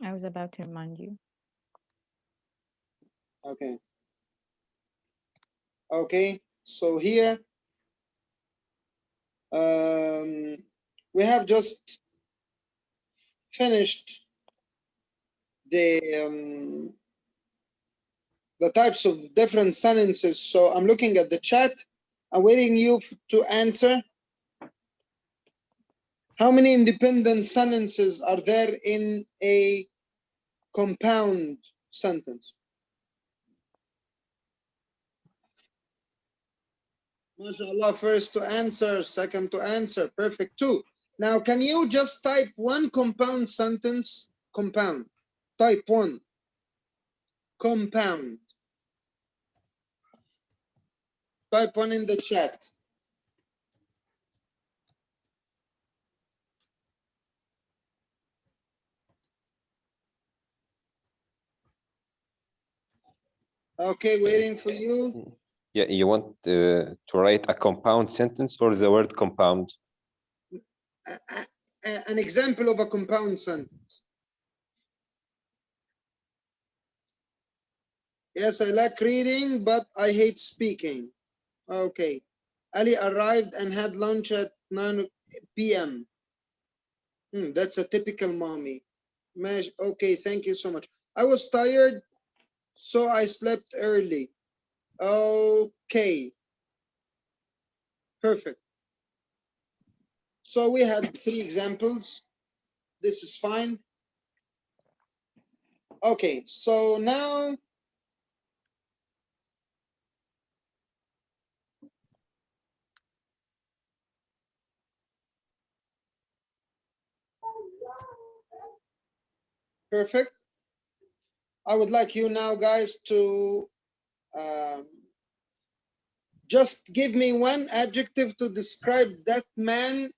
I was about to remind you. Okay. Okay, so here we have just finished the types of different sentences. So I'm looking at the chat. I'm waiting you to answer. How many independent sentences are there in a compound sentence? MashaAllah, first to answer, second to answer. Perfect, 2. Now, can you just type one compound sentence? Compound. Type 1. Compound. Type 1 in the chat. Okay, waiting for you. Yeah, you want to write a compound sentence or the word compound? An example of a compound sentence. Yes, I like reading, but I hate speaking. Okay. Ali arrived and had lunch at 9 p.m. That's a typical mommy. Okay, thank you so much. I was tired, so I slept early. Okay. Perfect. So we had 3 examples. This is fine. Okay, so now perfect. I would like you now guys to just give me one adjective to describe that man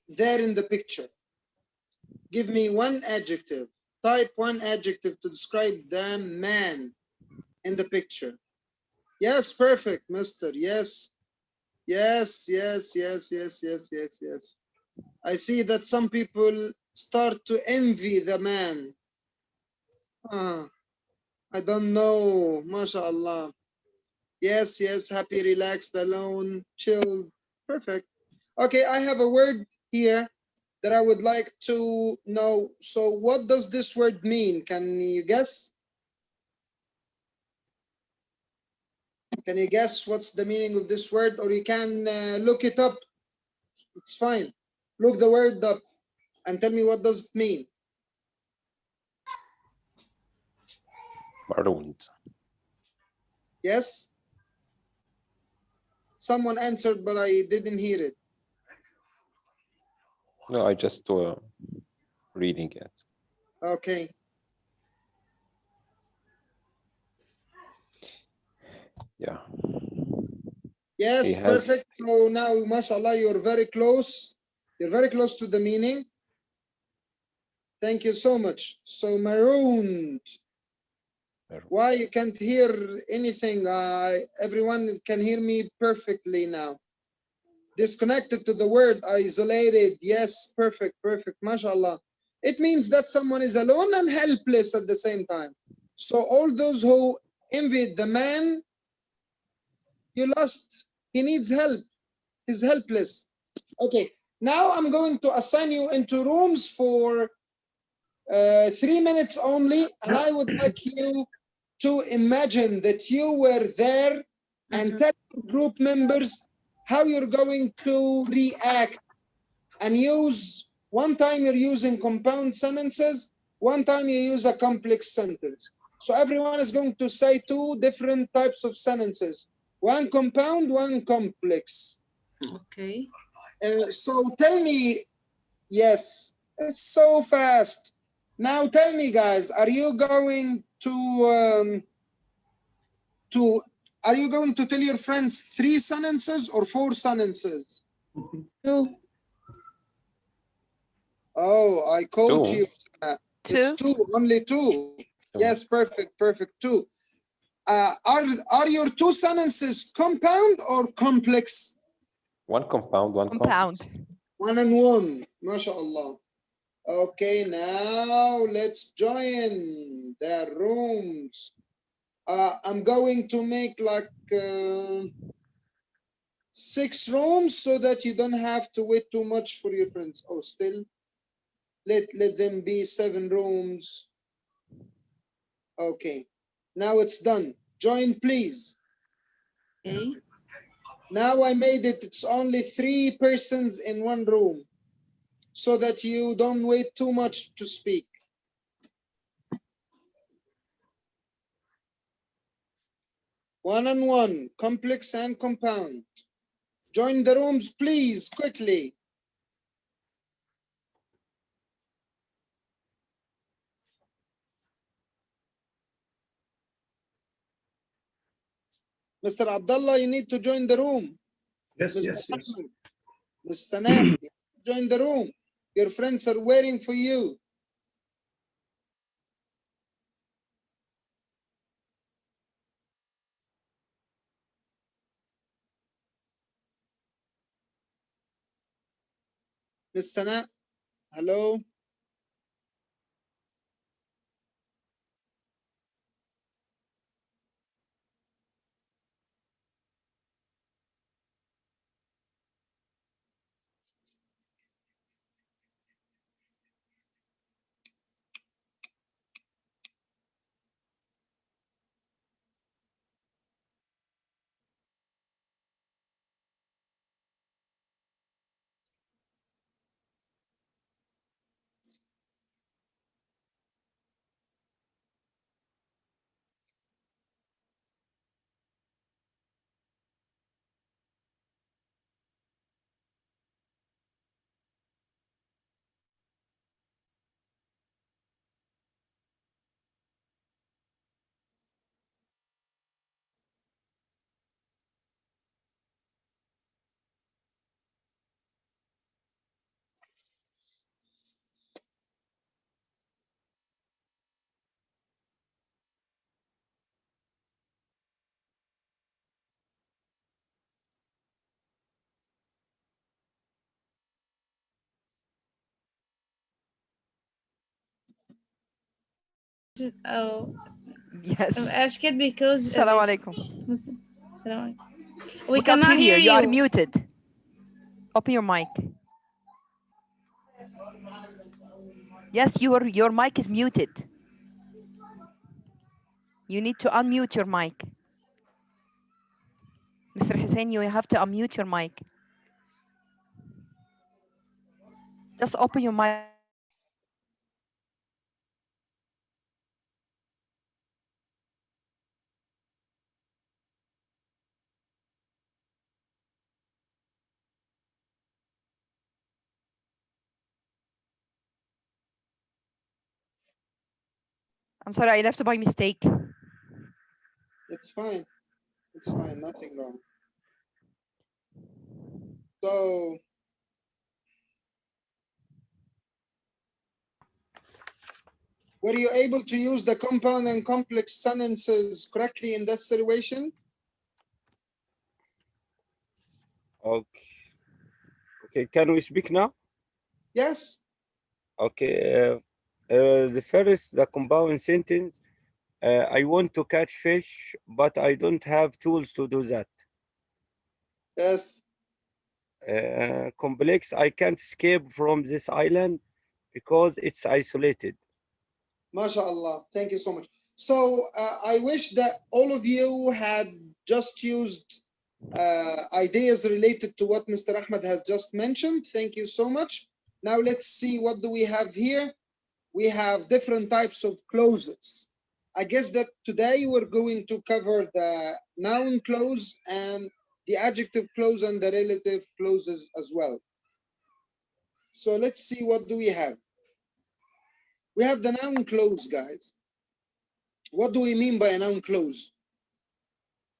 there in the picture. Give me one adjective. Type one adjective to describe the man in the picture. Yes, perfect, mister. Yes. Yes, yes, yes, yes, yes, yes, yes. I see that some people start to envy the man. I don't know. MashaAllah. Yes, yes, happy, relaxed, alone, chilled. Perfect. Okay, I have a word here that I would like to know. So what does this word mean? Can you guess? Can you guess what's the meaning of this word? Or you can look it up. It's fine. Look the word up and tell me what does it mean. Marooned. Yes? Someone answered, but I didn't hear it. No, I just reading it. Okay. Yeah. Yes, perfect. So now, mashallah, you're very close. You're very close to the meaning. Thank you so much. So marooned. Why you can't hear anything? Everyone can hear me perfectly now. Disconnected to the word, isolated. Yes, perfect, perfect. MashaAllah. It means that someone is alone and helpless at the same time. So all those who envied the man, you lost. He needs help. He's helpless. Okay, now I'm going to assign you into rooms for 3 minutes only, and I would like you to imagine that you were there and tell your group members how you're going to react and use. One time you're using compound sentences, one time you use a complex sentence. So everyone is going to say 2 different types of sentences. One compound, one complex. Okay. So tell me, yes, it's so fast. Now tell me, guys, are you going to tell your friends 3 sentences or 4 sentences? 2. Oh, I coach 2. you. It's 2, only 2. 2. Yes, perfect, perfect. 2. Are your 2 sentences compound or complex? One compound, one Compound. complex. 1 and 1. MashaAllah. Okay, now let's join the rooms. I'm going to make like 6 rooms so that you don't have to wait too much for your friends. Oh, still, let them be 7 rooms. Okay, now it's done. Join, please. Okay. Now I made it. It's only 3 persons in 1 room, so that you don't wait too much to speak. One-on-one, complex and compound. Join the rooms, please, quickly. Mr. Abdullah, you need to join the room. Yes, Mr. yes, yes. Ahmed, Ms. Sana, join the room. Your friends are waiting for you. Ms. Sana, hello. Oh, Yes. Ashkid, because Assalamu alaikum. we can't cannot hear you. You are you. muted. Open your mic. Yes, your mic is muted. You need to unmute your mic. Mr. Hussein, you have to unmute your mic. Just open your mic. I'm sorry, I left by mistake. It's fine. It's fine. Nothing wrong. So, were you able to use the compound and complex sentences correctly in this situation? Okay. Okay, can we speak now? Yes. Okay. The compound sentence. I want to catch fish, but I don't have tools to do that. Yes. Complex. I can't escape from this island because it's isolated. MashaAllah. Thank you so much. So I wish that all of you had just used ideas related to what Mr. Ahmed has just mentioned. Thank you so much. Now let's see, what do we have here? We have different types of clauses. I guess that today we're going to cover the noun clause and the adjective clause and the relative clauses as well. So let's see, what do we have? We have the noun clause, guys. What do we mean by a noun clause?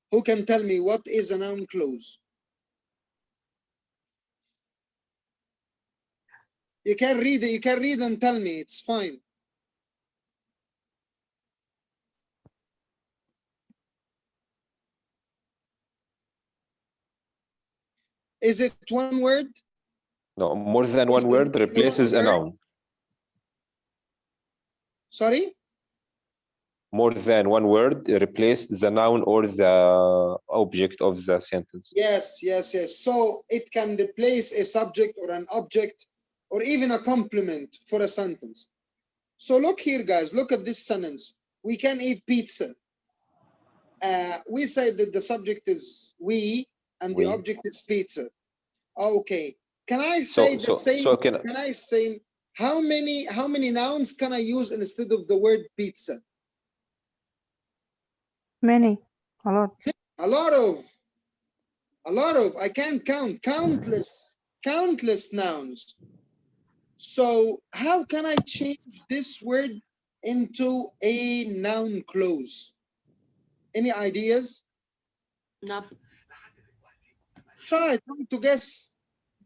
Who can tell me what is a noun clause? You can read it, you can read and tell me, it's fine. Is it one word? No, more than one word replaces a noun. Sorry? More than one word replace the noun or the object of the sentence. Yes. So it can replace a subject or an object or even a complement for a sentence. So look here, guys, look at this sentence. We can eat pizza. We say that the subject is we and the object is pizza. Okay. Can I say the same? Can I say how many nouns can I use instead of the word pizza? Many. A lot. A lot of, I can't count, countless nouns. So how can I change this word into a noun clause? Any ideas? No. Try to guess.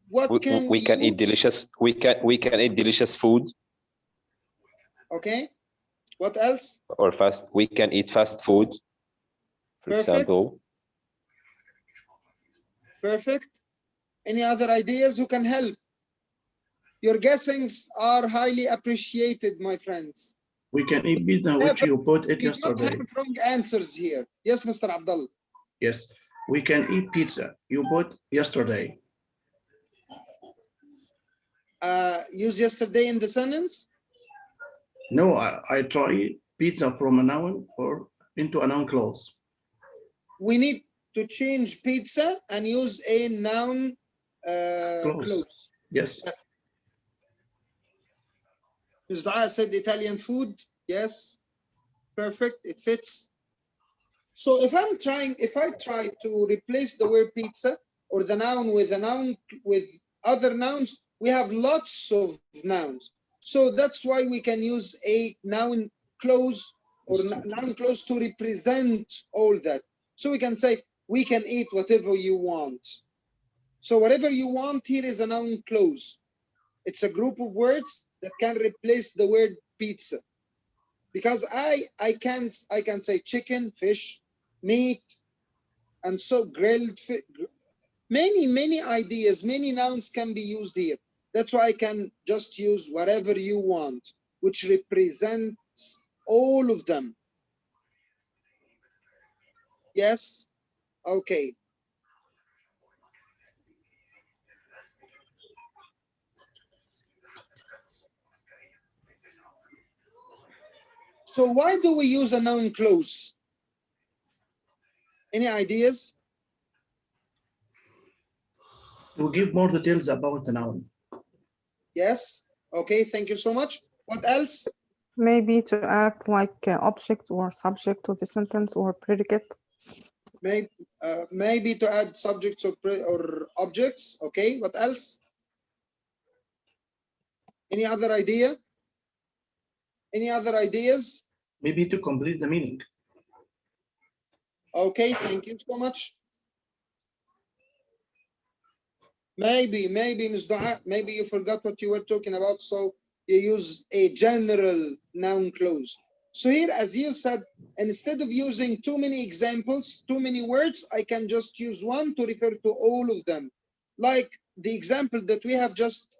What can we can eat delicious? We can eat delicious food. Okay. What else? Or fast. We can eat fast food. For example. Perfect. Any other ideas? Who can help? Your guessings are highly appreciated, my friends. We can eat pizza, which you put it yesterday. We don't have wrong answers here. Yes, Mr. Abdullah. Yes, we can eat pizza. You bought yesterday. Use yesterday in the sentence? No, I try pizza from a noun or into a noun clause. We need to change pizza and use a noun clause. Yes. Ms. Dua said Italian food. Yes. Perfect. It fits. So if I try to replace the word pizza or the noun with other nouns, we have lots of nouns. So that's why we can use a noun clause or noun clause to represent all that. So we can say, we can eat whatever you want. So whatever you want here is a noun clause. It's a group of words that can replace the word pizza. Because I can say chicken, fish, meat, and so grilled fish. Many ideas, many nouns can be used here. That's why I can just use whatever you want, which represents all of them. Yes? Okay. So why do we use a noun clause? Any ideas? To give more details about the noun. Yes. Okay, thank you so much. What else? Maybe to act like object or subject to the sentence or predicate. Maybe to add subjects or objects. Okay, what else? Any other idea? Any other ideas? Maybe to complete the meaning. Okay, thank you so much. Maybe Ms. Dua, maybe you forgot what you were talking about, so you use a general noun clause. So here, as you said, instead of using too many examples, too many words, I can just use one to refer to all of them. Like the example that we have just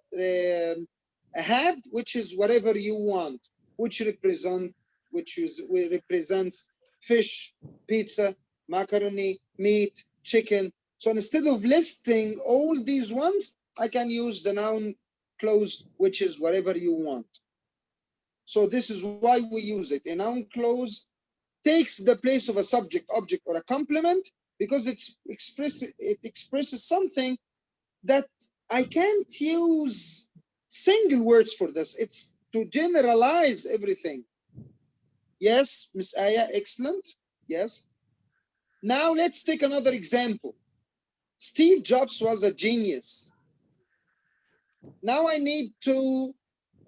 had, which is whatever you want, which represents fish, pizza, macaroni, meat, chicken. So instead of listing all these ones, I can use the noun clause, which is whatever you want. So this is why we use it. A noun clause takes the place of a subject, object, or a complement because it expresses something that I can't use single words for this. It's to generalize everything. Yes, Miss Aya, excellent. Yes. Now let's take another example. Steve Jobs was a genius. Now I need to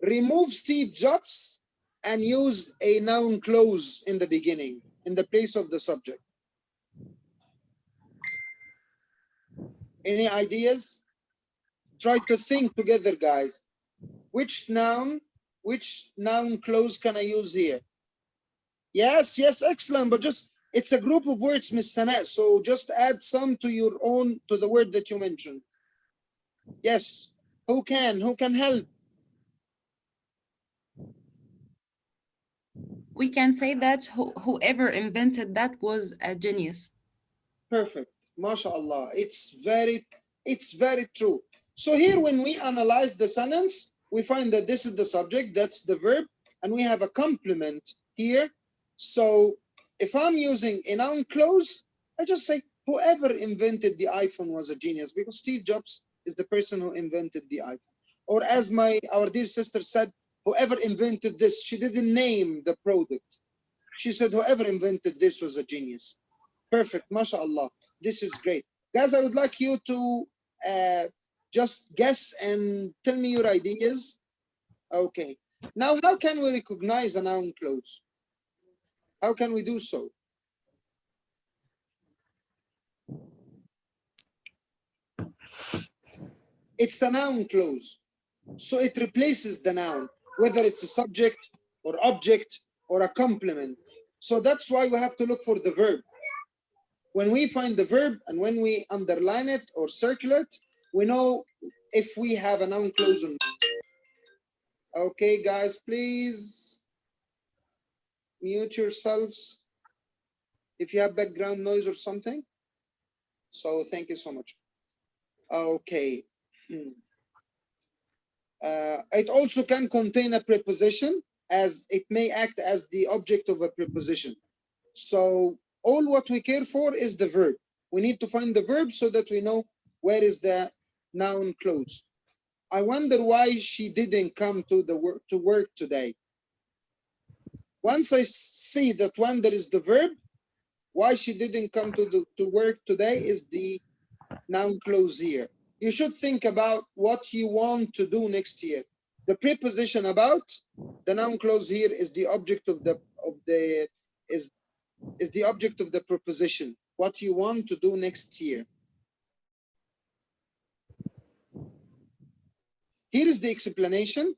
remove Steve Jobs and use a noun clause in the beginning, in the place of the subject. Any ideas? Try to think together, guys. Which noun clause can I use here? Yes, excellent, but just it's a group of words, Miss Sana, so just add some to your own, to the word that you mentioned. Yes, who can help? we can say that whoever invented that was a genius. Perfect. MashaAllah. It's very true. So here when we analyze the sentence, we find that this is the subject, that's the verb, and we have a complement here. So if I'm using a noun clause, I just say whoever invented the iPhone was a genius, because Steve Jobs is the person who invented the iPhone. Or as our dear sister said, whoever invented this, she didn't name the product. She said whoever invented this was a genius. Perfect, mashallah. This is great. Guys, I would like you to just guess and tell me your ideas. Okay. Now, how can we recognize a noun clause? How can we do so? It's a noun clause. So it replaces the noun, whether it's a subject or object or a complement. So that's why we have to look for the verb. When we find the verb and when we underline it or circle it, we know if we have a noun clause or not. Okay, guys, please mute yourselves if you have background noise or something. So thank you so much. Okay. It also can contain a preposition, as it may act as the object of a preposition. So all what we care for is the verb. We need to find the verb so that we know where is the noun clause. I wonder why she didn't come to work today. Once I see that when there is the verb, why she didn't come to work today is the noun clause here. You should think about what you want to do next year. The preposition about, the noun clause here is the object of the object of the preposition. What you want to do next year. Here is the explanation.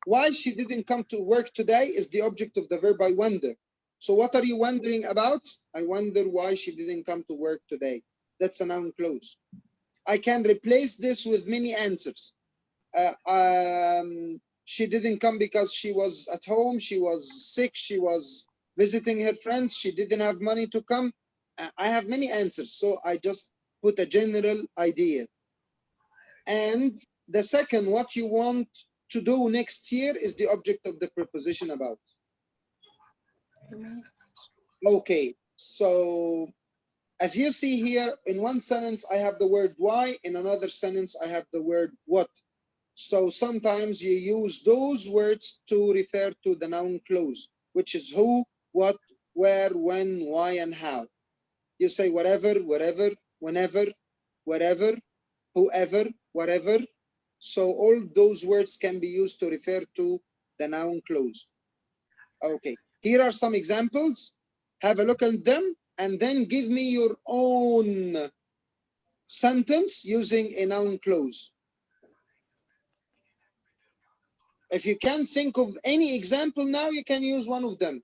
Why she didn't come to work today is the object of the verb I wonder. So what are you wondering about? I wonder why she didn't come to work today. That's a noun clause. I can replace this with many answers. She didn't come because she was at home, she was sick, she was visiting her friends, she didn't have money to come. I have many answers, so I just put a general idea. And the second, what you want to do next year is the object of the preposition about. Okay, so as you see here, in one sentence, I have the word why, in another sentence, I have the word what. So sometimes you use those words to refer to the noun clause, which is who, what, where, when, why, and how. You say whatever, wherever, whenever, wherever, whoever, whatever. So all those words can be used to refer to the noun clause. Okay, here are some examples. Have a look at them and then give me your own sentence using a noun clause. If you can't think of any example now, you can use one of them.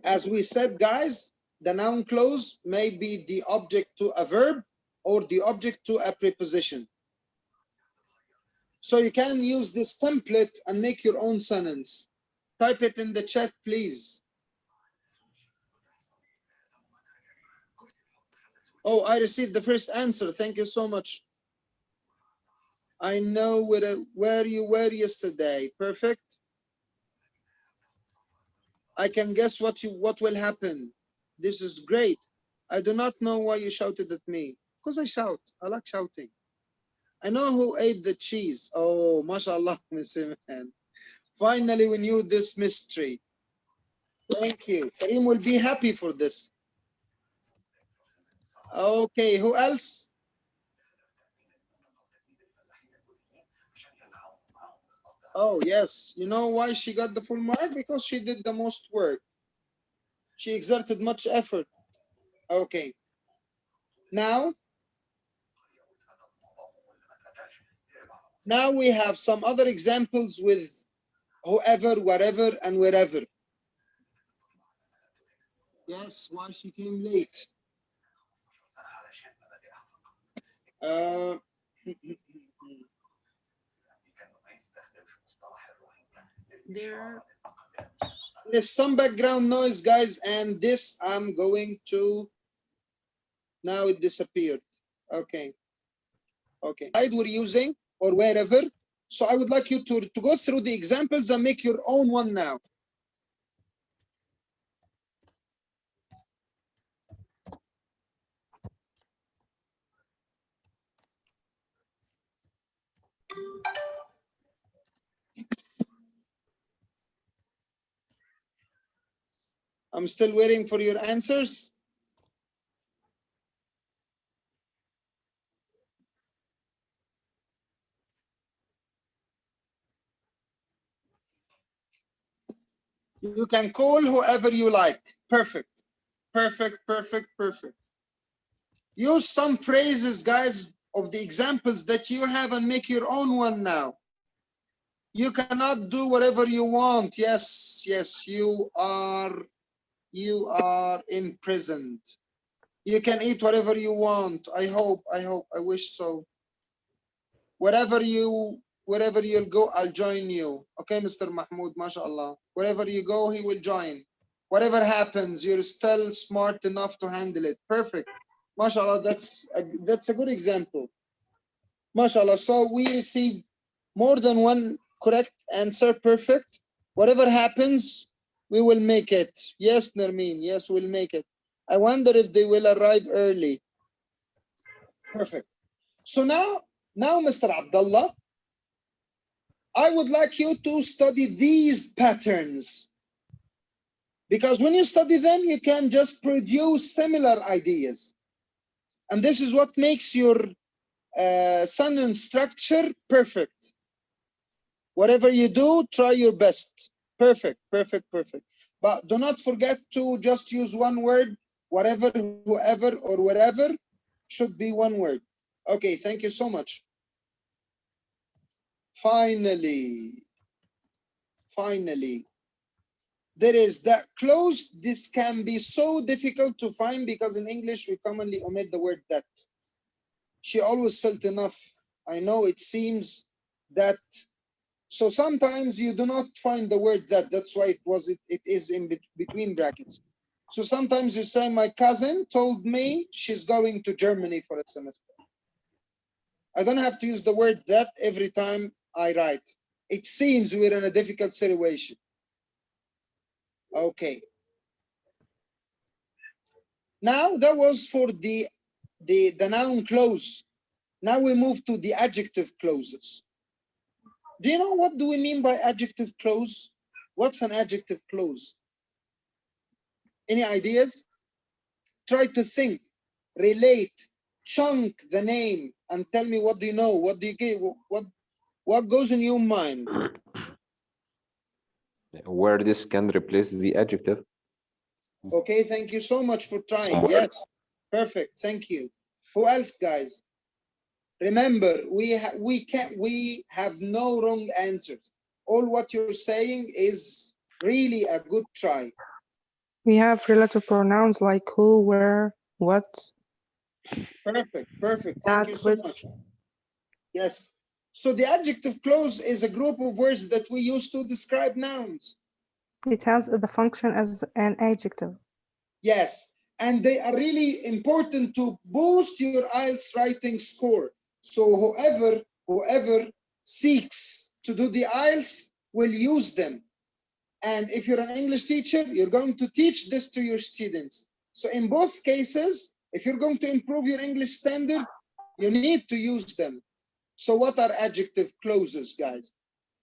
As we said, guys, the noun clause may be the object to a verb or the object to a preposition. So you can use this template and make your own sentence. Type it in the chat, please. Oh, I received the first answer. Thank you so much. I know where you were yesterday. Perfect. I can guess what will happen. This is great. I do not know why you shouted at me. Because I shout. I like shouting. I know who ate the cheese. Oh, mashallah, Miss Iman. Finally, we knew this mystery. Thank you. Kareem will be happy for this. Okay, who else? Oh, yes. You know why she got the full mark? Because she did the most work. She exerted much effort. Okay. Now we have some other examples with whoever, whatever, and wherever. Yes, why she came late. There's some background noise, guys, and this I'm going to, now it disappeared. Okay. Okay. We're using or wherever. So I would like you to go through the examples and make your own one now. I'm still waiting for your answers. You can call whoever you like. Perfect. Perfect, perfect, perfect. Use some phrases, guys, of the examples that you have and make your own one now. You cannot do whatever you want. Yes, yes, you are imprisoned. You can eat whatever you want. I hope, I wish so. Wherever you'll go, I'll join you. Okay, Mr. Mahmoud, mashallah. Wherever you go, he will join. Whatever happens, you're still smart enough to handle it. Perfect. Mashallah, that's a good example. Mashallah, so we received more than one correct answer. Perfect. Whatever happens, we will make it. Yes, Nermeen, yes, we'll make it. I wonder if they will arrive early. Perfect. So now, Mr. Abdullah, I would like you to study these patterns, because when you study them, you can just produce similar ideas. And this is what makes your sentence structure perfect. Whatever you do, try your best. Perfect, perfect, perfect. But do not forget to just use one word. Whatever, whoever, or wherever should be one word. Okay, thank you so much. Finally, there is that clause. This can be so difficult to find because in English we commonly omit the word that. She always felt enough. I know it seems that. So sometimes you do not find the word that. That's why it is in between brackets. So sometimes you say, my cousin told me she's going to Germany for a semester. I don't have to use the word that every time I write. It seems we're in a difficult situation. Okay. Now that was for the noun clause. Now we move to the adjective clauses. Do you know what do we mean by adjective clause? What's an adjective clause? Any ideas? Try to think, relate, chunk the name, and tell me what do you know? What do you get? What goes in your mind? Where this can replace the adjective. Okay, thank you so much for trying. Yes, perfect. Thank you. Who else, guys? Remember, we have no wrong answers. All what you're saying is really a good try. We have relative pronouns like who, where, what. Perfect, perfect. Thank you so which. much. Yes. So the adjective clause is a group of words that we use to describe nouns. It has the function as an adjective. Yes, and they are really important to boost your IELTS writing score. So whoever seeks to do the IELTS will use them. And if you're an English teacher, you're going to teach this to your students. So in both cases, if you're going to improve your English standard, you need to use them. So what are adjective clauses, guys?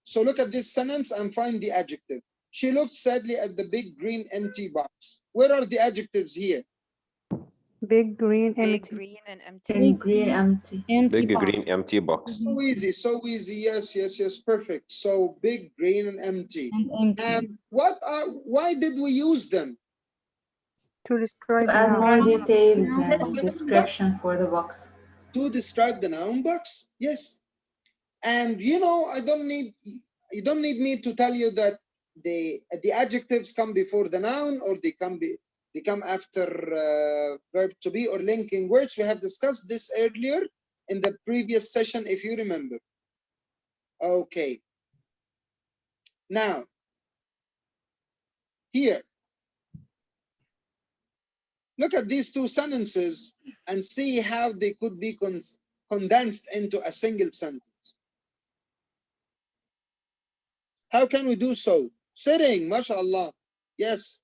So look at this sentence and find the adjective. She looked sadly at the big green empty box. Where are the adjectives here? Big green empty. Big green and empty. Big green empty. Big green empty box. So easy, so easy. Yes, yes, yes, perfect. So big, green, and empty. And why did we use them? To describe To add noun. more details and description for the box. To describe the noun box, yes. And you know, you don't need me to tell you that the adjectives come before the noun or they come They come after verb to be or linking words. We have discussed this earlier in the previous session, if you remember. Okay. Now, here, look at these two sentences and see how they could be condensed into a single sentence. How can we do so? Sitting, mashallah. Yes,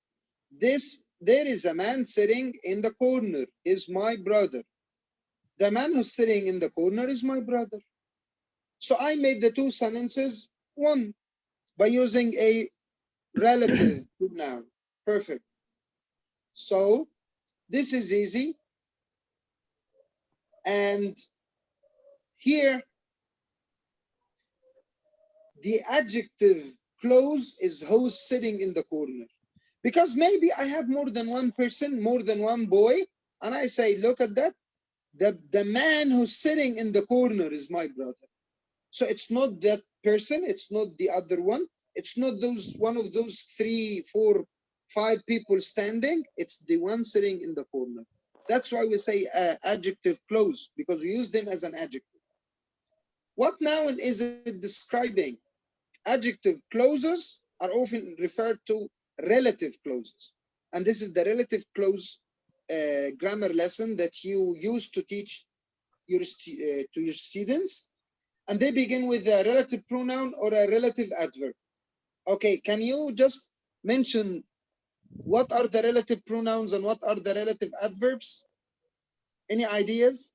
there is a man sitting in the corner, is my brother. The man who's sitting in the corner is my brother. So I made the two sentences one by using a relative pronoun. Perfect. So this is easy. And here, the adjective clause is who's sitting in the corner. Because maybe I have more than one person, more than one boy, and I say, look at that. The man who's sitting in the corner is my brother. So it's not that person, it's not the other one, it's not one of those 3, 4, 5 people standing, it's the one sitting in the corner. That's why we say adjective clause, because we use them as an adjective. What noun is it describing? Adjective clauses are often referred to relative clauses. And this is the relative clause grammar lesson that you use to teach to your students. And they begin with a relative pronoun or a relative adverb. Okay, can you just mention what are the relative pronouns and what are the relative adverbs? Any ideas?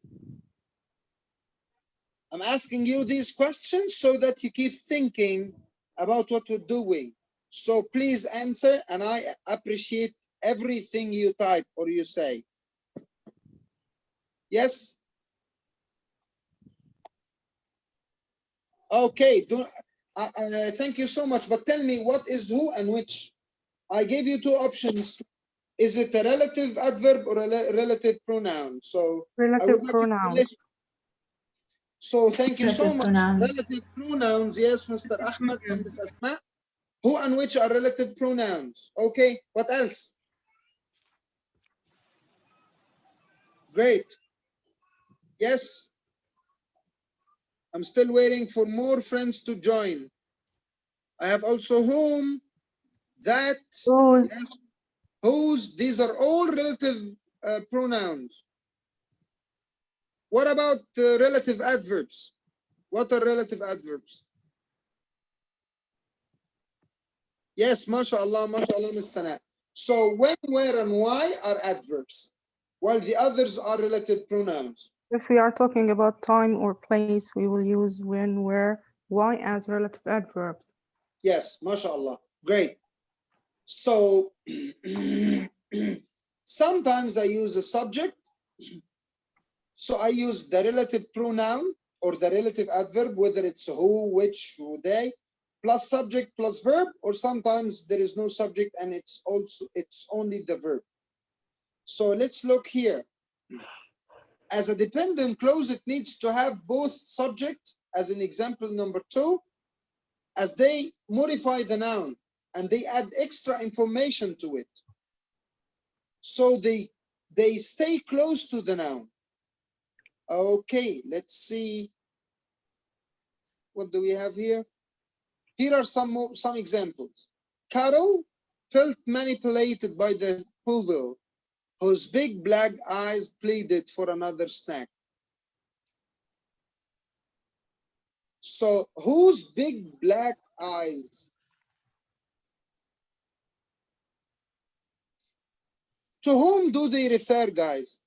I'm asking you these questions so that you keep thinking about what we're doing. So please answer, and I appreciate everything you type or you say. Yes? Okay, thank you so much, but tell me what is who and which. I gave you 2 options. Is it a relative adverb or a relative pronoun? So Relative pronouns. So thank you so much. Pronouns. Relative pronouns, yes, Mr. Ahmed and Ms. Asma. Who and which are relative pronouns? Okay, what else? Great. Yes. I'm still waiting for more friends to join. I have also whom, that, Whose. yes, whose. These are all relative pronouns. What about relative adverbs? What are relative adverbs? Yes, mashallah, Ms. Sana. So when, where, and why are adverbs, while the others are relative pronouns. If we are talking about time or place, we will use when, where, why as relative adverbs. Yes, mashallah. Great. So sometimes I use a subject. So I use the relative pronoun or the relative adverb, whether it's who, which, who, they, plus subject plus verb, or sometimes there is no subject and it's only the verb. So let's look here. As a dependent clause, it needs to have both subject, as in example number 2, as they modify the noun and they add extra information to it. So they stay close to the noun. Okay, let's see. What do we have here? Here are some examples. Carol felt manipulated by the poodle, whose big black eyes pleaded for another snack. So whose big black eyes? To whom do they refer, guys?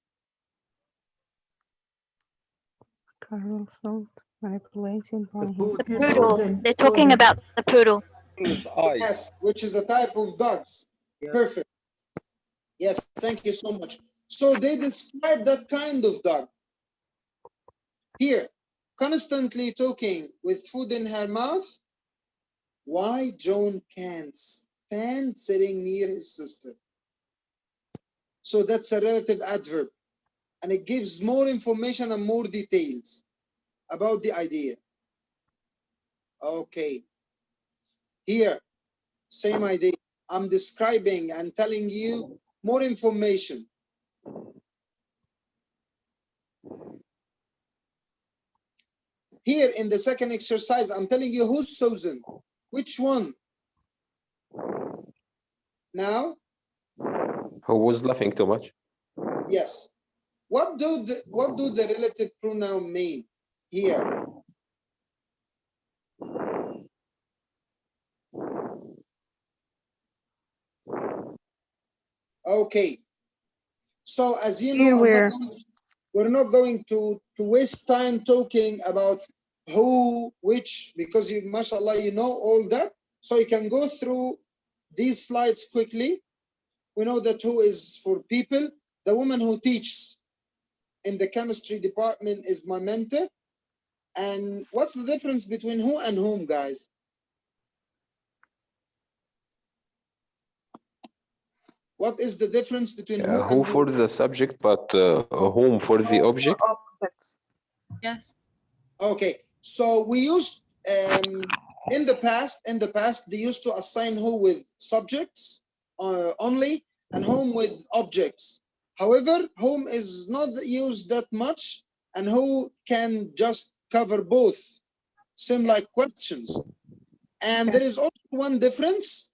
Carol felt manipulated by his The poodle. poodle. They're talking about the poodle. Yes, which is a type of dogs. Yeah. Perfect. Yes, thank you so much. So they describe that kind of dog. Here, constantly talking with food in her mouth. Why John can't stand sitting near his sister. So that's a relative adverb. And it gives more information and more details about the idea. Okay. Here, same idea. I'm describing and telling you more information. Here in the second exercise, I'm telling you who's chosen. Which one? Now? Who was laughing too much? Yes. What do the relative pronoun mean here? Okay. So as you know, we're not going to waste time talking about who, which, because you, mashallah, you know all that. So you can go through these slides quickly. We know that who is for people. The woman who teaches in the chemistry department is my mentor. And what's the difference between who and whom, guys? What is the difference between who Who and for whom? the subject, but whom for the object? Yes. Okay, so we used in the past they used to assign who with subjects only and whom with objects. However, whom is not used that much, and who can just cover both, same like questions. And there is also one difference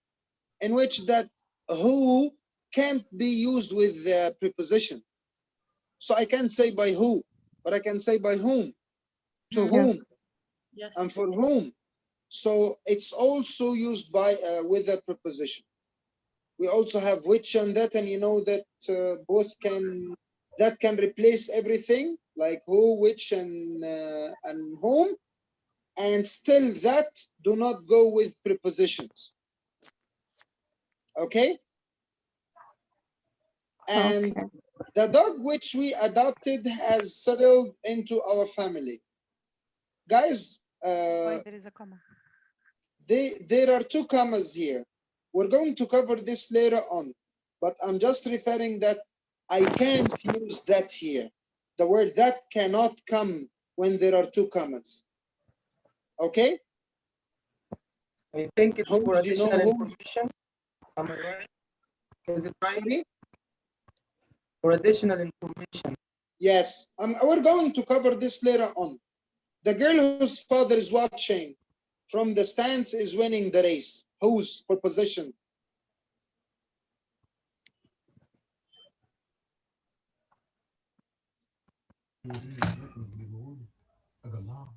in which that who can't be used with the preposition. So I can't say by who, but I can say by whom, to whom, Yes. and for whom. So it's also used by with a preposition. We also have which and that, and you know that both can replace everything, like who, which, and whom, and still that do not go with prepositions. Okay. And the dog which we adopted has settled into our family. Guys, Why there is a comma? there are two commas here. We're going to cover this later on, but I'm just referring that I can't use that here. The word that cannot come when there are two commas. Okay? I think it's Who for do you know additional who? information. Am I right? Is it right? Sorry? For additional information. Yes, we're going to cover this later on. The girl whose father is watching from the stands is winning the race. Whose for position?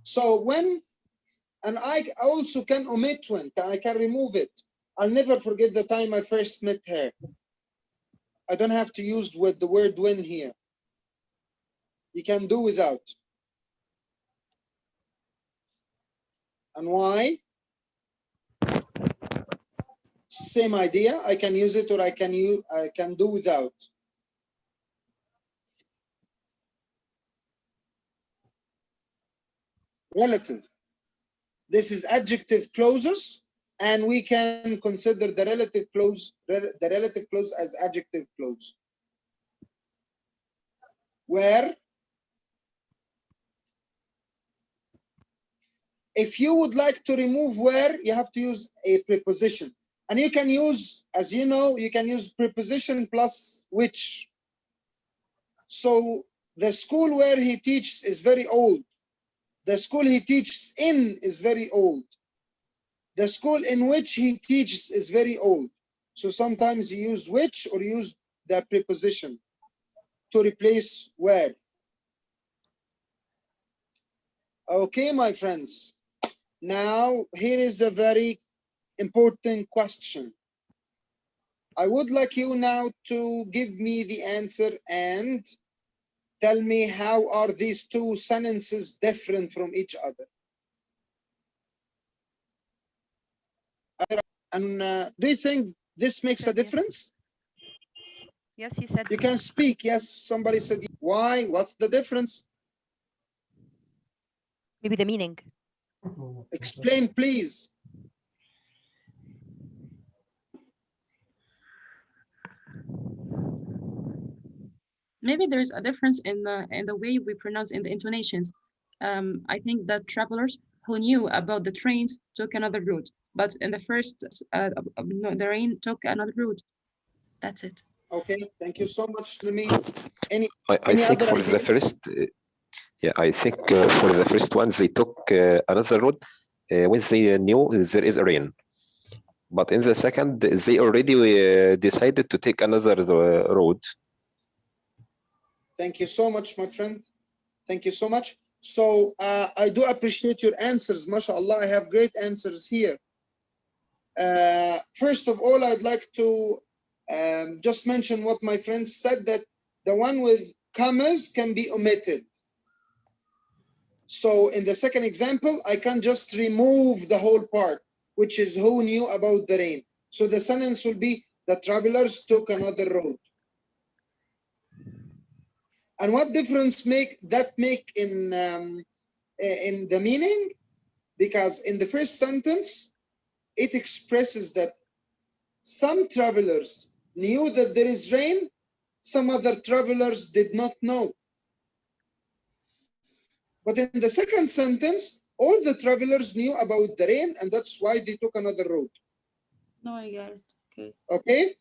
So when, and I also can omit when, I can remove it. I'll never forget the time I first met her. I don't have to use with the word when here. You can do without. And why? Same idea. I can use it or I can do without. Relative. This is adjective clauses, and we can consider the relative clause as adjective clause. Where if you would like to remove where, you have to use a preposition. And you can use, as you know, you can use preposition plus which. So the school where he teaches is very old. The school he teaches in is very old. The school in which he teaches is very old. So sometimes you use which or use the preposition to replace where. Okay, my friends. Now, here is a very important question. I would like you now to give me the answer and tell me how are these two sentences different from each other. And do you think this makes a difference? Yes, he said. You can speak. Yes, somebody said. Why? What's the difference? Maybe the meaning. Explain, please. Maybe there's a difference in the way we pronounce in the intonations. I think that travelers who knew about the trains took another route, but in the first, the rain took another route. That's it. Okay, thank you so much, Lamine. I Any think other for the idea? first, yeah, I think for the first one, they took another road when they knew there is a rain. But in the second, they already decided to take another road. Thank you so much, my friend. Thank you so much. So I do appreciate your answers. MashaAllah, I have great answers here. First of all, I'd like to just mention what my friends said, that the one with commas can be omitted. So in the second example, I can just remove the whole part, which is who knew about the rain. So the sentence will be, the travelers took another road. And what difference make in the meaning? Because in the first sentence, it expresses that some travelers knew that there is rain, some other travelers did not know. But in the second sentence, all the travelers knew about the rain, and that's why they took another road. No, I get it. Okay. Okay?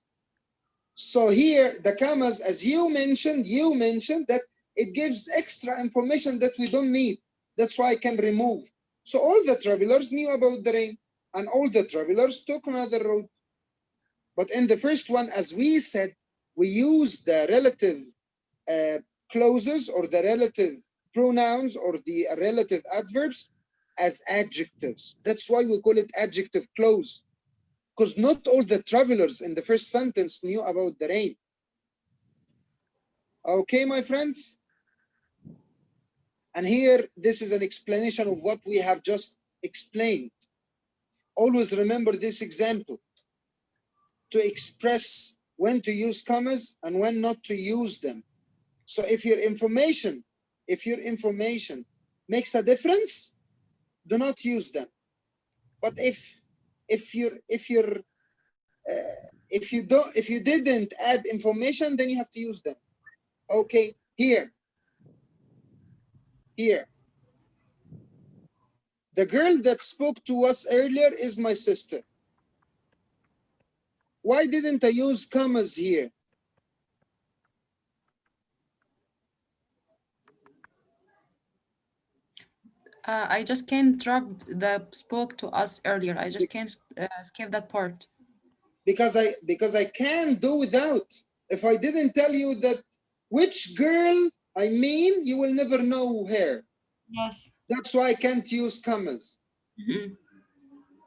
So here, the commas, as you mentioned that it gives extra information that we don't need. That's why I can remove. So all the travelers knew about the rain, and all the travelers took another road. But in the first one, as we said, we use the relative clauses or the relative pronouns or the relative adverbs as adjectives. That's why we call it adjective clause, because not all the travelers in the first sentence knew about the rain. Okay, my friends? And here, this is an explanation of what we have just explained. Always remember this example to express when to use commas and when not to use them. So if your information makes a difference, do not use them. But if you didn't add information, then you have to use them. Okay, here. The girl that spoke to us earlier is my sister. Why didn't I use commas here? I just can't drop the spoke to us earlier. I just can't skip that part. Because I can do without. If I didn't tell you that which girl I mean, you will never know her. Yes. That's why I can't use commas.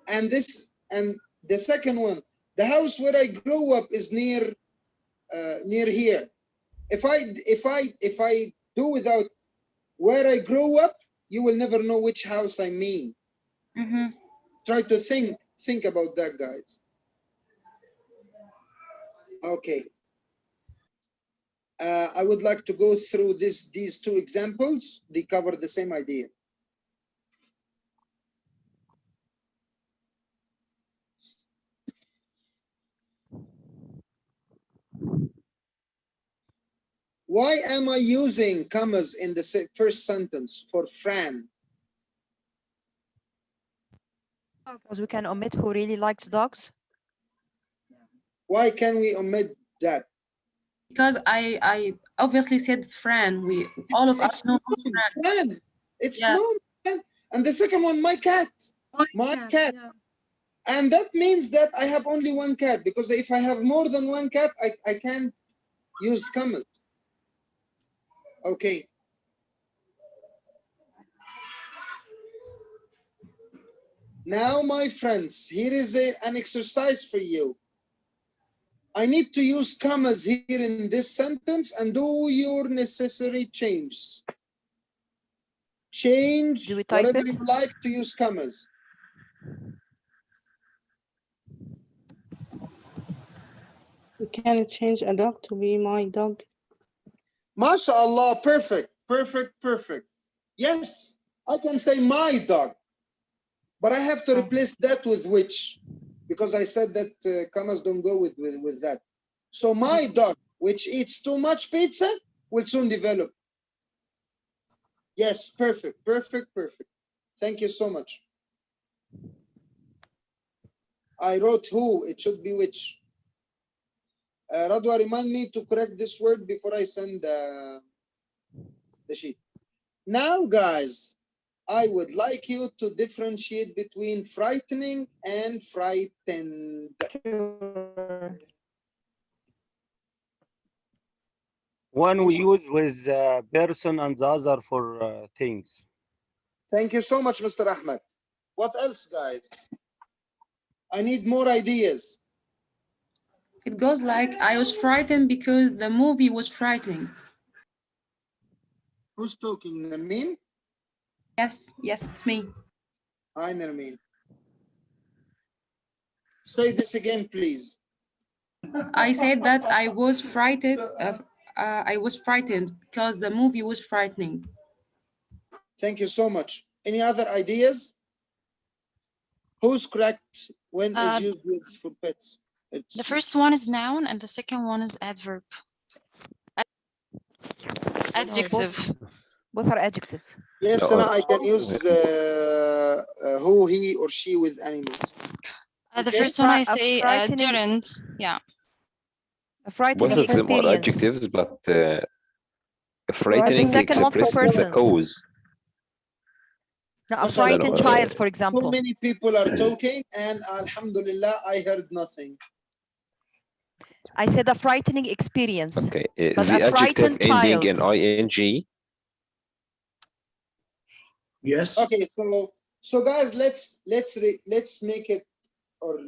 And the second one, the house where I grew up is near here. If I do without where I grew up, you will never know which house I mean. Try to think about that, guys. Okay. I would like to go through these two examples. They cover the same idea. Why am I using commas in the first sentence for Fran? Because we can omit who really likes dogs. Why can we omit that? Because I obviously said Fran. All of us know Fran. It's known. And the second one, my cat. My cat. Yeah. And that means that I have only one cat, because if I have more than one cat, I can't use commas. Okay. Now, my friends, here is an exercise for you. I need to use commas here in this sentence and do your necessary changes. Change whatever you like to use commas. We can change a dog to be my dog. MashaAllah, perfect. Yes, I can say my dog, but I have to replace that with which, because I said that commas don't go with that. So my dog, which eats too much pizza, will soon develop. Yes, perfect. Thank you so much. I wrote who, it should be which. Radwa, remind me to correct this word before I send the sheet. Now, guys, I would like you to differentiate between frightening and frightened. One we use with person and the other for things. Thank you so much, Mr. Ahmed. What else, guys? I need more ideas. It goes like, I was frightened because the movie was frightening. Who's talking, Nermeen? Yes, it's me. Hi, Nermeen. Say this again, please. I said that I was frightened. I was frightened because the movie was frightening. Thank you so much. Any other ideas? Who's correct when is used with for pets? The first one is noun and the second one is adverb. Adjective. Both are adjectives. Yes, No, and I can use who, he, or she with animals. The Okay. first one I say frightening- didn't. Yeah. A frightening both of them are experience. adjectives, but frightening second one for expresses the persons. cause. No, a Okay. frightened No, child, for So example. many people are talking, and Alhamdulillah, I heard nothing. I said a frightening experience. Okay, But the a adjective frightened ending in child. ing. Yes. Okay, so guys, let's make it, or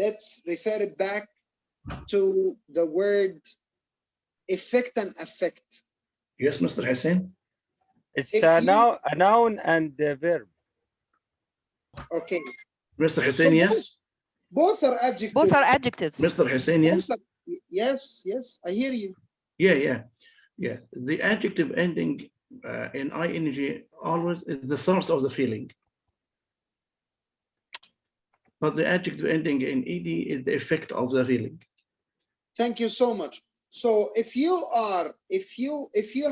let's refer it back to the word effect and affect. Yes, Mr. Hussein. It's If a you- noun and a verb. Okay, Mr. Hussein, yes. both are adjectives. Both are adjectives. Mr. Hussein, yes. Yes, I hear you. Yeah. The adjective ending in ing always is the source of the feeling. But the adjective ending in ed is the effect of the feeling. Thank you so much. So if you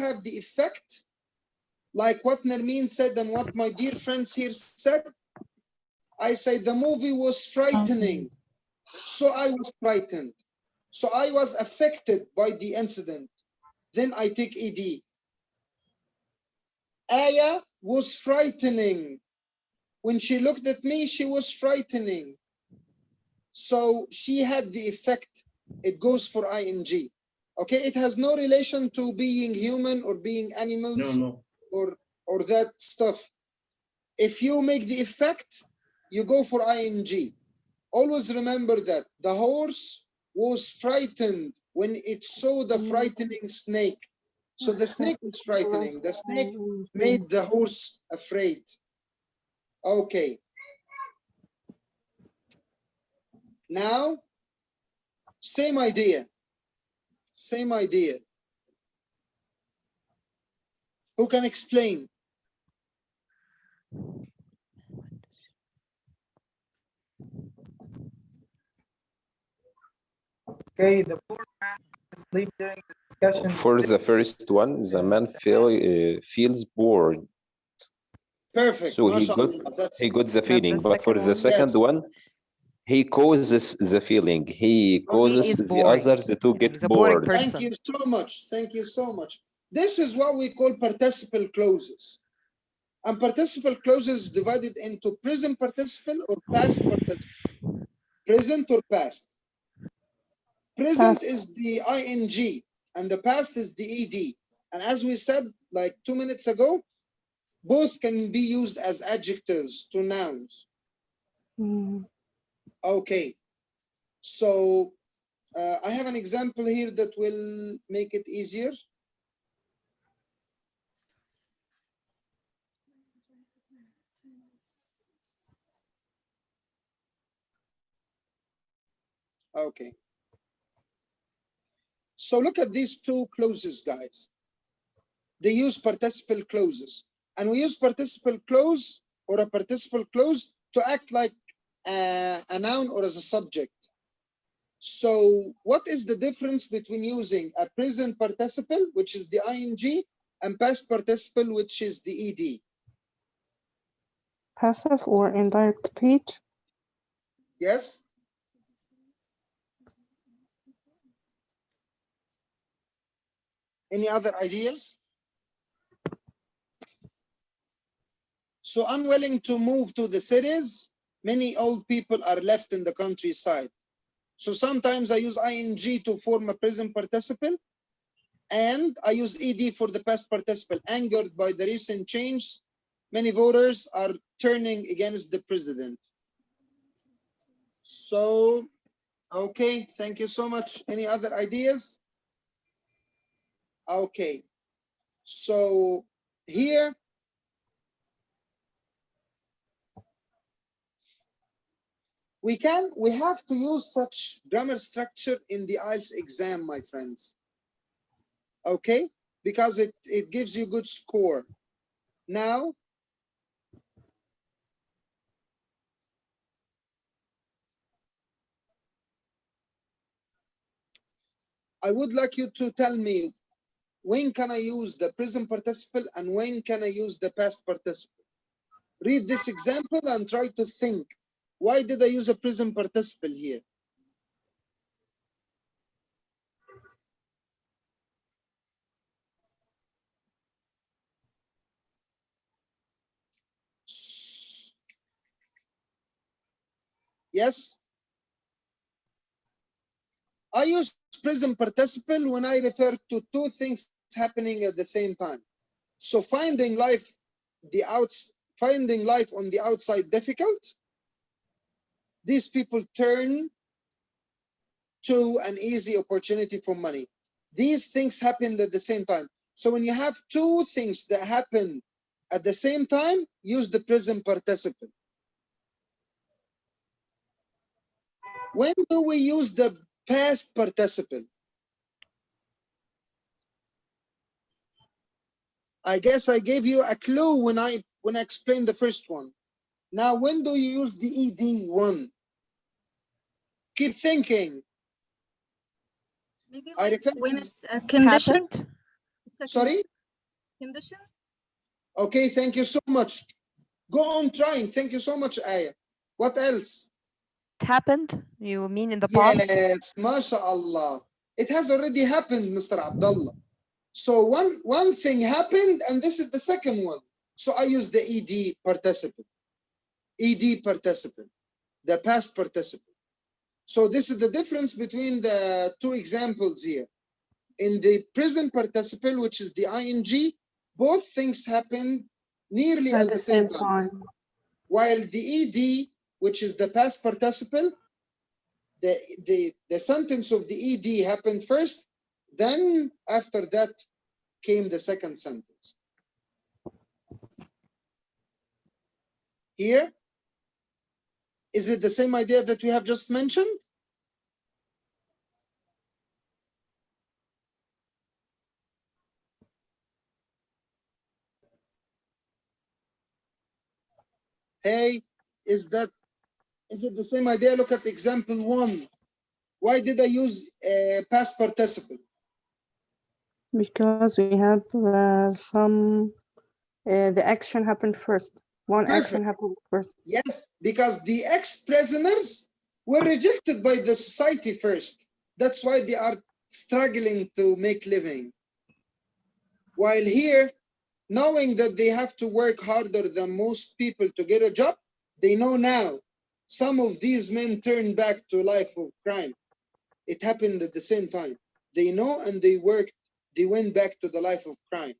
have the effect, like what Nermeen said and what my dear friends here said, I say the movie was frightening, so I was frightened. So I was affected by the incident. Then I take ed. Aya was frightening. When she looked at me, she was frightening. So she had the effect. It goes for ing. Okay, it has no relation to being human or being animals. No. or that stuff. If you make the effect, you go for ing. Always remember that the horse was frightened when it saw the frightening snake. So the snake was frightening. The snake made the horse afraid. Okay. Now, same idea. Same idea. Who can explain? Okay, the poor man was asleep during the discussion. For the first one, the man feels bored. Perfect. So MashaAllah. he got the feeling, the but for the second Yes. one, he causes the feeling. He causes is the boring. others to get He's a boring bored. person. Thank you so much. Thank you so much. This is what we call participle clauses. And participle clauses divided into present participle or past participle. Present or past. Present is the ing and the past is the ed. And as we said like 2 minutes ago, both can be used as adjectives to nouns. Okay. So I have an example here that will make it easier. Okay. So look at these two clauses, guys. They use participle clauses. And we use participle clause or a participle clause to act like a noun or as a subject. So what is the difference between using a present participle, which is the ing, and past participle, which is the ed? Passive or indirect speech? Yes? Any other ideas? So unwilling to move to the cities, many old people are left in the countryside. So sometimes I use ing to form a present participle, and I use ed for the past participle. Angered by the recent change, many voters are turning against the president. So, okay, thank you so much. Any other ideas? Okay, so here, we have to use such grammar structure in the IELTS exam, my friends. Okay, because it gives you good score. Now, I would like you to tell me, when can I use the present participle and when can I use the past participle? Read this example and try to think, why did I use a present participle here? Yes? I use present participle when I refer to two things happening at the same time. So finding life on the outside difficult, these people turn to an easy opportunity for money. These things happened at the same time. So when you have two things that happen at the same time, use the present participle. When do we use the past participle? I guess I gave you a clue when I explained the first one. Now, when do you use the ed one? Keep thinking. Maybe I like refer when it's a condition. Happened. It's a Sorry? condition. Okay, thank you so much. Go on trying. Thank you so much, Aya. What else? It happened. You mean in the past? Yes, mashallah. It has already happened, Mr. Abdullah. So one thing happened, and this is the second one. So I use the ed participle. Ed participle, the past participle. So this is the difference between the two examples here. In the present participle, which is the ing, both things happen nearly at the same time. While the ed, which is the past participle, the sentence of the ed happened first, then after that came the second sentence. Here, is it the same idea that we have just mentioned? Hey, is it the same idea? Look at example 1. Why did I use past participle? Because we have the action happened first. One Perfect. action happened first. Yes, because the ex-prisoners were rejected by the society first. That's why they are struggling to make living. While here, knowing that they have to work harder than most people to get a job, they know now. Some of these men turn back to life of crime. It happened at the same time. They know and they worked, they went back to the life of crime.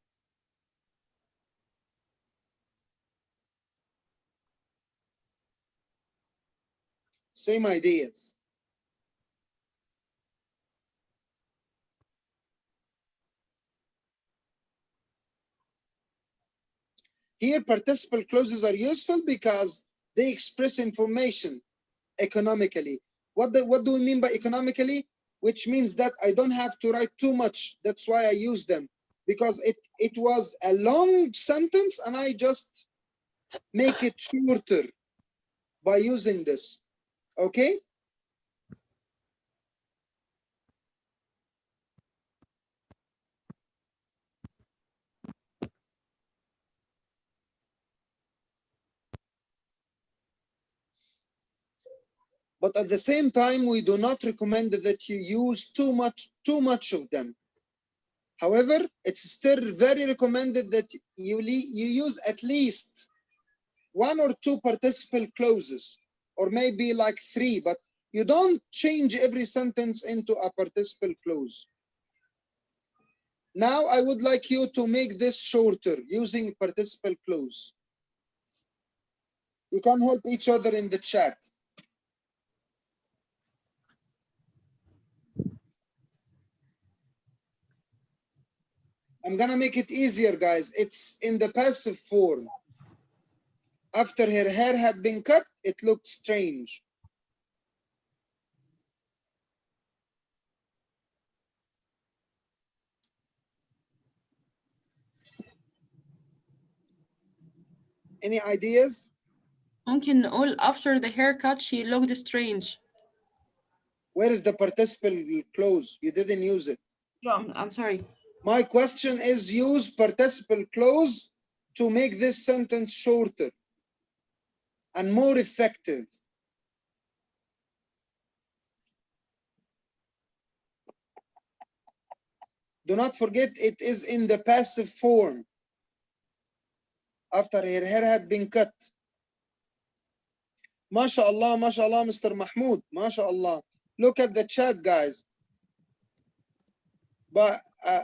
Same ideas. Here, participle clauses are useful because they express information economically. What do we mean by economically? Which means that I don't have to write too much. That's why I use them, because it was a long sentence and I just make it shorter by using this. Okay? But at the same time, we do not recommend that you use too much of them. However, it's still very recommended that you use at least 1 or 2 participle clauses, or maybe like 3, but you don't change every sentence into a participle clause. Now I would like you to make this shorter using participle clause. You can help each other in the chat. I'm gonna make it easier, guys. It's in the passive form. After her hair had been cut, it looked strange. Any ideas? ممكن نقول after the haircut she looked strange. Where is the participle clause? You didn't use it. Yeah, I'm sorry. My question is, use participle clause to make this sentence shorter and more effective. Do not forget it is in the passive form. After her hair had been cut. MashaAllah, MashaAllah, Mr. Mahmoud, MashaAllah. Look at the chat, guys. But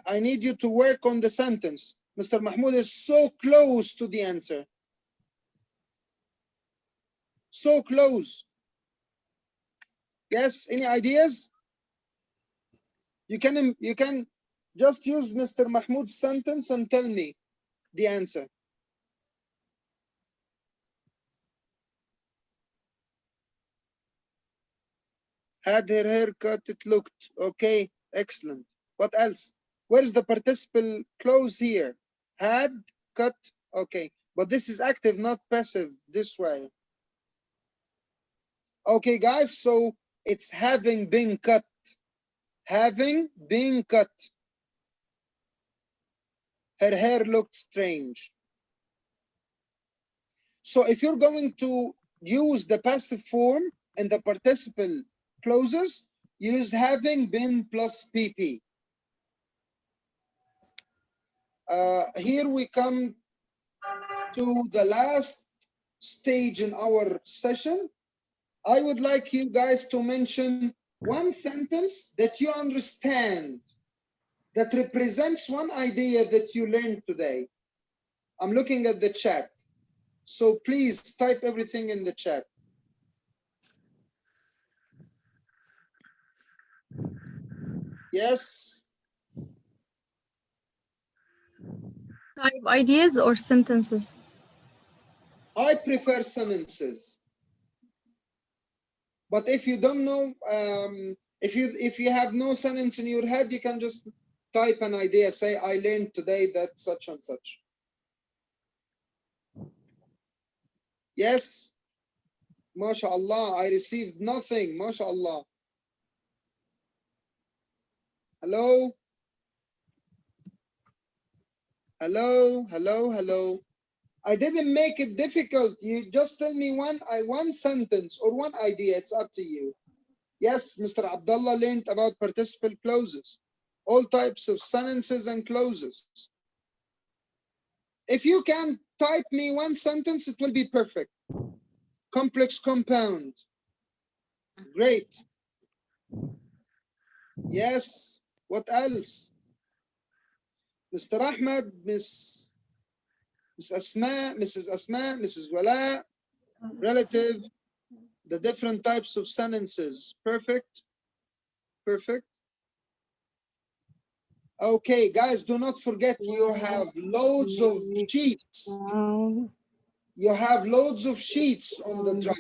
I need you to work on the sentence. Mr. Mahmoud is so close to the answer. So close. Yes, any ideas? You can just use Mr. Mahmoud's sentence and tell me the answer. Had her hair cut, it looked. Okay, excellent. What else? Where is the participle clause here? Had, cut, okay. But this is active, not passive, this way. Okay, guys, so it's having been cut. Having been cut. Her hair looked strange. So if you're going to use the passive form and the participle clauses, use having been plus PP. Here we come to the last stage in our session. I would like you guys to mention one sentence that you understand that represents one idea that you learned today. I'm looking at the chat. So please type everything in the chat. Yes. Type ideas or sentences? I prefer sentences. But if you don't know, if you have no sentence in your head, you can just type an idea. Say, I learned today that such and such. Yes. MashaAllah, I received nothing. MashaAllah. Hello? Hello, hello, hello. I didn't make it difficult. You just tell me one sentence or one idea. It's up to you. Yes, Mr. Abdullah learned about participle clauses, all types of sentences and clauses. If you can type me one sentence, it will be perfect. Complex compound. Great. Yes. What else? Mr. Ahmed, Miss Asma, Mrs. Asma, Mrs. Wala, relative, the different types of sentences. Perfect. Perfect. Okay, guys, do not forget you have loads of sheets. You have loads of sheets on the drive.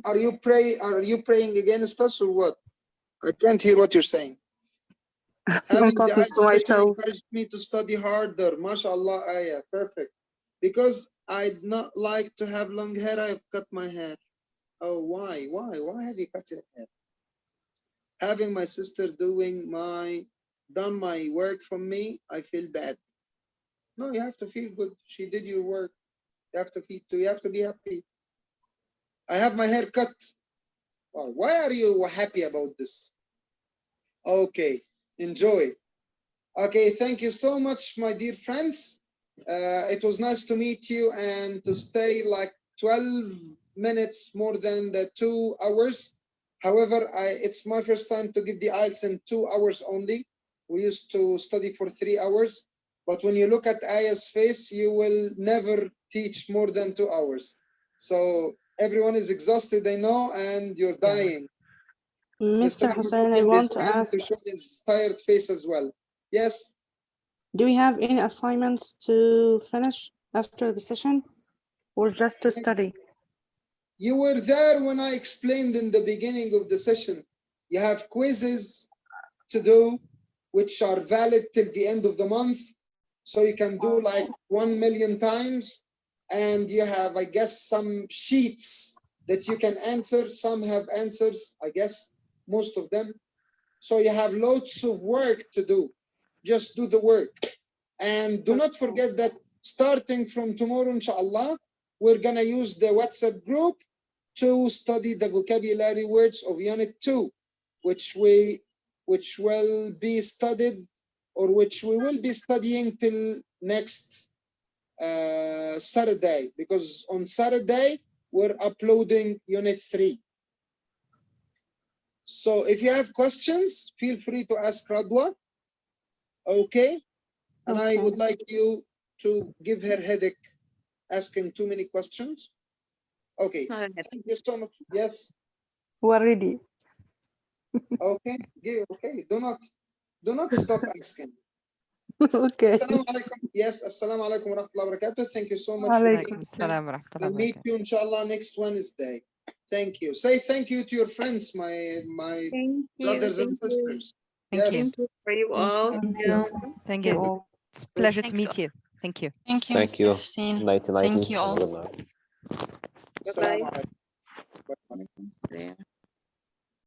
Are you praying against us or what? I can't hear what you're saying. Having the eye session encouraged me to study harder. MashaAllah, ayah. Perfect. Because I'd not like to have long hair, I've cut my hair. Oh, why? Why have you cut your hair? Having my sister done my work for me, I feel bad. No, you have to feel good. She did your work. You have to be happy. I have my hair cut. Well, why are you happy about this? Okay, enjoy. Okay, thank you so much, my dear friends. It was nice to meet you and to stay like 12 minutes more than the 2 hours. However, it's my first time to give the IELTS in 2 hours only. We used to study for 3 hours. But when you look at Aya's face, you will never teach more than 2 hours. So everyone is exhausted, I know, and you're dying. Mr. Mr. Hussein, I want to ask, to show his tired face as well. Yes. do we have any assignments to finish after the session or just to study? You were there when I explained in the beginning of the session. You have quizzes to do, which are valid till the end of the month. So you can do like 1 million times. And you have, I guess, some sheets that you can answer. Some have answers, I guess, most of them. So you have loads of work to do. Just do the work. And do not forget that starting from tomorrow, inshallah, we're going to use the WhatsApp group to study the vocabulary words of Unit 2, which will be studied, or which we will be studying till next Saturday, because on Saturday, we're uploading Unit 3. So if you have questions, feel free to ask Radwa. Okay? And I would like you to give her headache asking too many questions. Okay. Thank you so much. Yes. We're ready. Okay. Okay. Do not stop asking. Okay. Assalamu alaikum. Yes. Assalamu alaikum wa rahmatullahi wa barakatuh. Thank you so much for Alaikum being salam wa here. rahmatullahi I'll wa meet barakatuh. you inshallah next Wednesday. Thank you. Say thank you to your friends, my Thank you. brothers and Thank you. sisters. Thank you. Yes. Thank you for you all. Thank you. Thank You you. all. It's a pleasure to Thanks. meet you. Thank you. Thank you, Thank Mr. you. Hussein. Nighty, Thank nighty. you all. Good night. Assalamu alaikum. Bye.